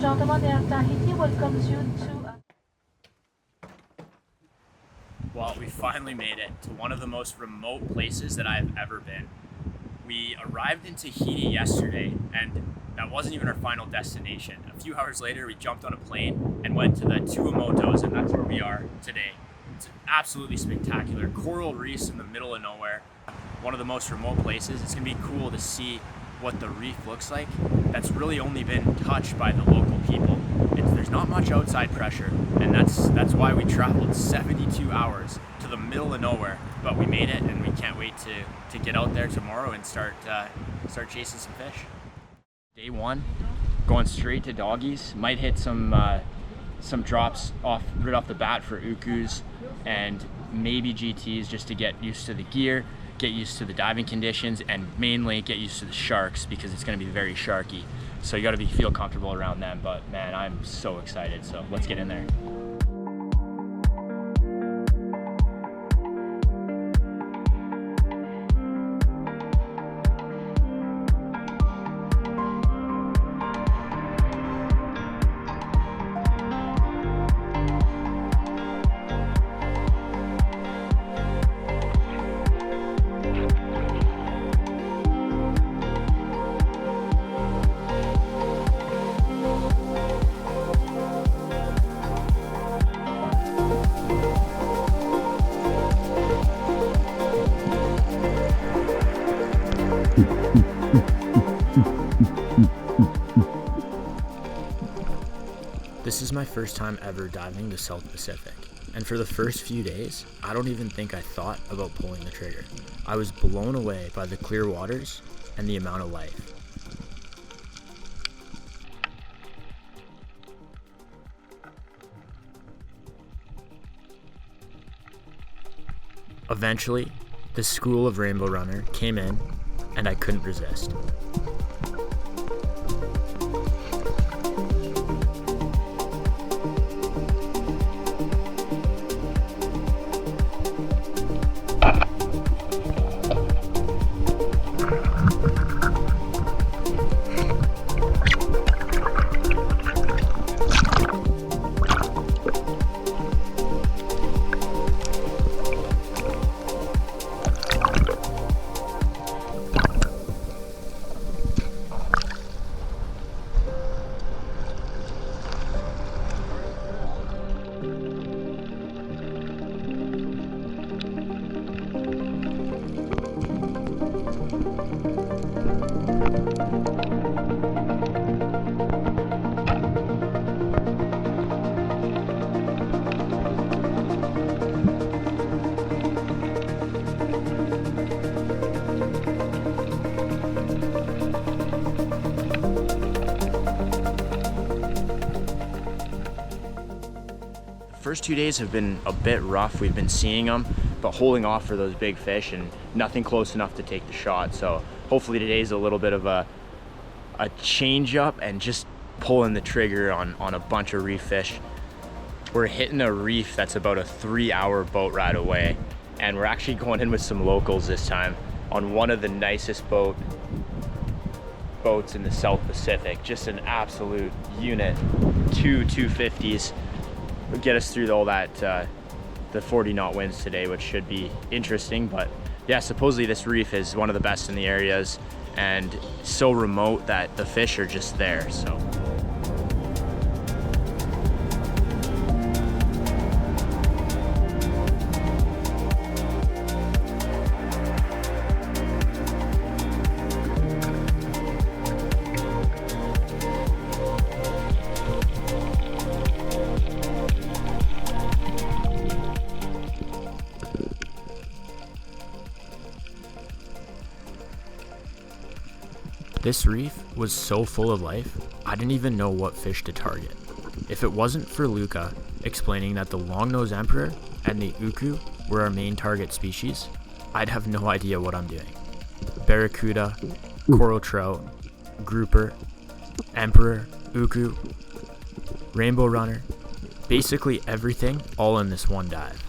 gentlemen, Air Tahiti welcomes you to... Well, we finally made it to one of the most remote places that I've ever been. We arrived in Tahiti yesterday, and that wasn't even our final destination. A few hours later, we jumped on a plane and went to the Tuamotus, and that's where we are today. It's absolutely spectacular. Coral reefs in the middle of nowhere. One of the most remote places. It's gonna be cool to see what the reef looks like. That's really only been touched by the local people. There's not much outside pressure, and that's why we traveled 72 hours to the middle of nowhere. But we made it, and we can't wait to get out there tomorrow and start chasing some fish. Day one, going straight to doggies. Might hit some drops right off the bat for ukus and maybe GTs just to get used to the gear, get used to the diving conditions, and mainly get used to the sharks because it's going to be very sharky. So you got to feel comfortable around them. But man, I'm so excited. So let's get in there. This is my first time ever diving the South Pacific, and for the first few days, I don't even think I thought about pulling the trigger. I was blown away by the clear waters and the amount of life. Eventually, the school of rainbow runner came in, and I couldn't resist. First 2 days have been a bit rough. We've been seeing them, but holding off for those big fish and nothing close enough to take the shot. So hopefully today's a little bit of a change up and just pulling the trigger on a bunch of reef fish. We're hitting a reef that's about a 3-hour boat ride away, and we're actually going in with some locals this time on one of the nicest boats in the South Pacific. Just an absolute unit. 250s. Get us through all that, the 40 knot winds today, which should be interesting. But yeah, supposedly this reef is one of the best in the areas and so remote that the fish are just there. So this reef was so full of life, I didn't even know what fish to target. If it wasn't for Luca explaining that the long-nosed emperor and the uku were our main target species, I'd have no idea what I'm doing. Barracuda, coral trout, grouper, emperor, uku, rainbow runner, basically everything all in this one dive.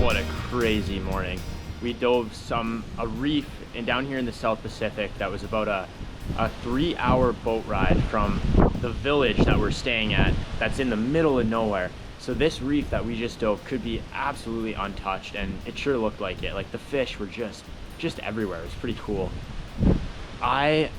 What a crazy morning. We dove a reef down here in the South Pacific that was about a 3-hour boat ride from the village that we're staying at that's in the middle of nowhere. So this reef that we just dove could be absolutely untouched, and it sure looked like it. Like the fish were just everywhere. It was pretty cool. I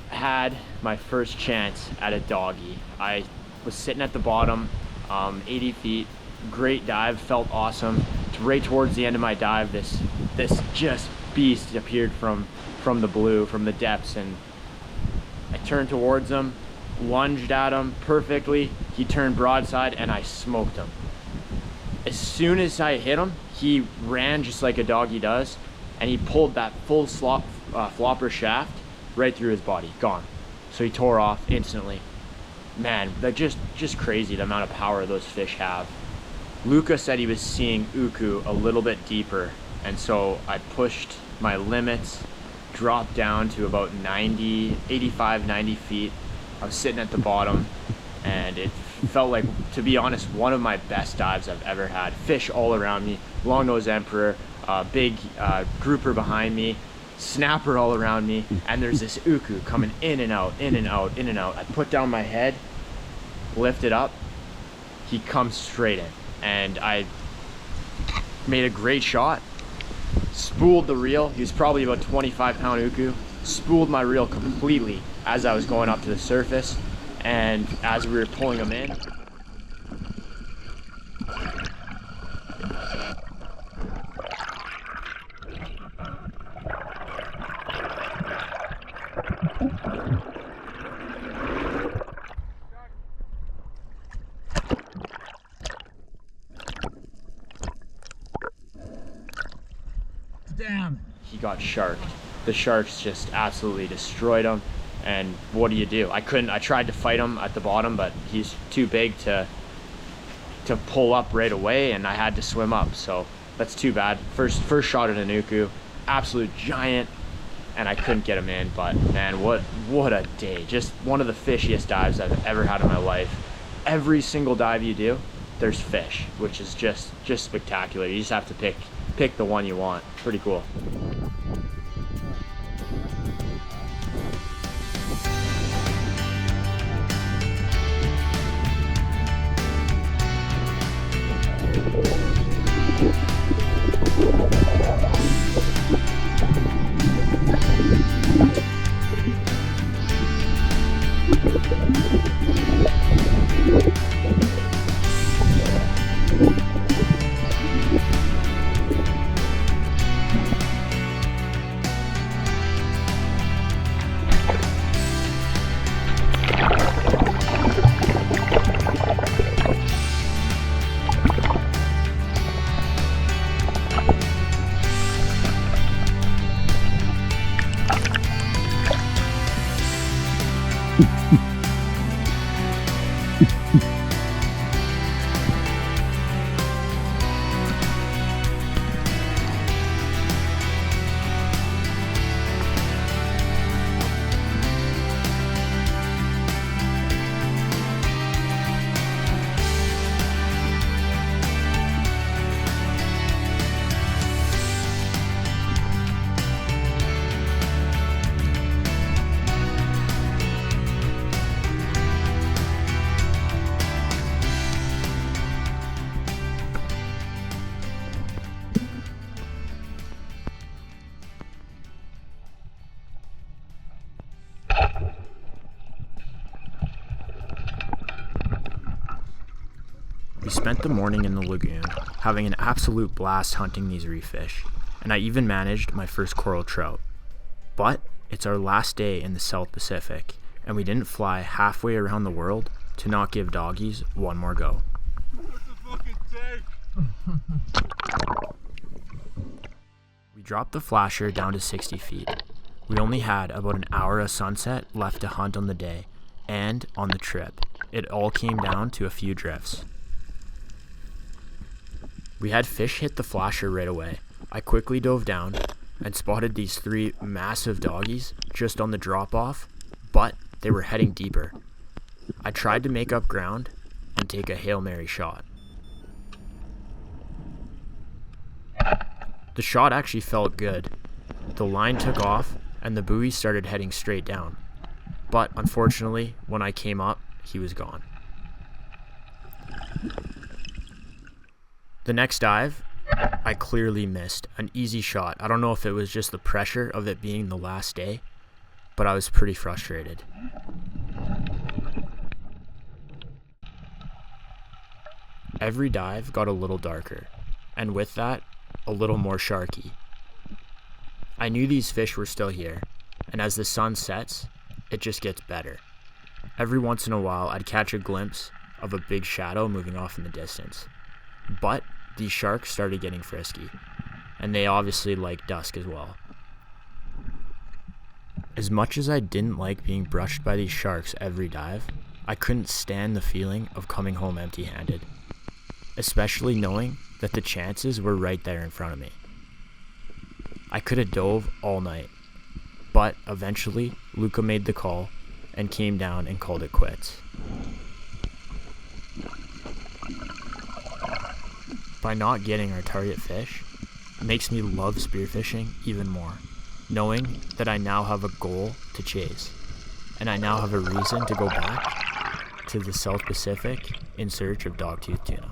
had my first chance at a doggy. I was sitting at the bottom, 80 feet, great dive, felt awesome. Right towards the end of my dive, this just beast appeared from the blue, from the depths, and I turned towards him, lunged at him perfectly. He turned broadside and I smoked him. As soon as I hit him, he ran just like a doggy does, and he pulled that full flopper shaft right through his body, gone. So he tore off instantly. Man, that just crazy, the amount of power those fish have. Luca said he was seeing uku a little bit deeper, and so I pushed my limits, dropped down to about 85, 90 feet. I was sitting at the bottom, and it felt like, to be honest, one of my best dives I've ever had. Fish all around me, long-nosed emperor, big grouper behind me, snapper all around me, and there's this uku coming in and out, in and out, in and out. I put down my head, lift it up, he comes straight in. And I made a great shot, spooled the reel. He was probably about 25-pound uku, spooled my reel completely as I was going up to the surface, and as we were pulling him in, Damn. he got sharked. The sharks just absolutely destroyed him. And what do? I tried to fight him at the bottom, but he's too big to pull up right away, and I had to swim up. So that's too bad. First shot at an uku, absolute giant, and I couldn't get him in. But man, what a day. Just one of the fishiest dives I've ever had in my life. Every single dive you do, there's fish, which is just spectacular. You just have to pick the one you want. Pretty cool. spent the morning in the lagoon, having an absolute blast hunting these reef fish, and I even managed my first coral trout. But it's our last day in the South Pacific, and we didn't fly halfway around the world to not give doggies one more go. We dropped the flasher down to 60 feet. We only had about an hour of sunset left to hunt on the day, and on the trip, it all came down to a few drifts. We had fish hit the flasher right away. I quickly dove down and spotted these 3 massive doggies just on the drop-off, but they were heading deeper. I tried to make up ground and take a Hail Mary shot. The shot actually felt good. The line took off and the buoy started heading straight down. But unfortunately, when I came up, he was gone. The next dive, I clearly missed an easy shot. I don't know if it was just the pressure of it being the last day, but I was pretty frustrated. Every dive got a little darker, and with that, a little more sharky. I knew these fish were still here, and as the sun sets, it just gets better. Every once in a while, I'd catch a glimpse of a big shadow moving off in the distance. But these sharks started getting frisky, and they obviously like dusk as well. As much as I didn't like being brushed by these sharks every dive, I couldn't stand the feeling of coming home empty-handed, especially knowing that the chances were right there in front of me. I could have dove all night, but eventually Luca made the call and came down and called it quits. By not getting our target fish makes me love spearfishing even more, knowing that I now have a goal to chase, and I now have a reason to go back to the South Pacific in search of dogtooth tuna.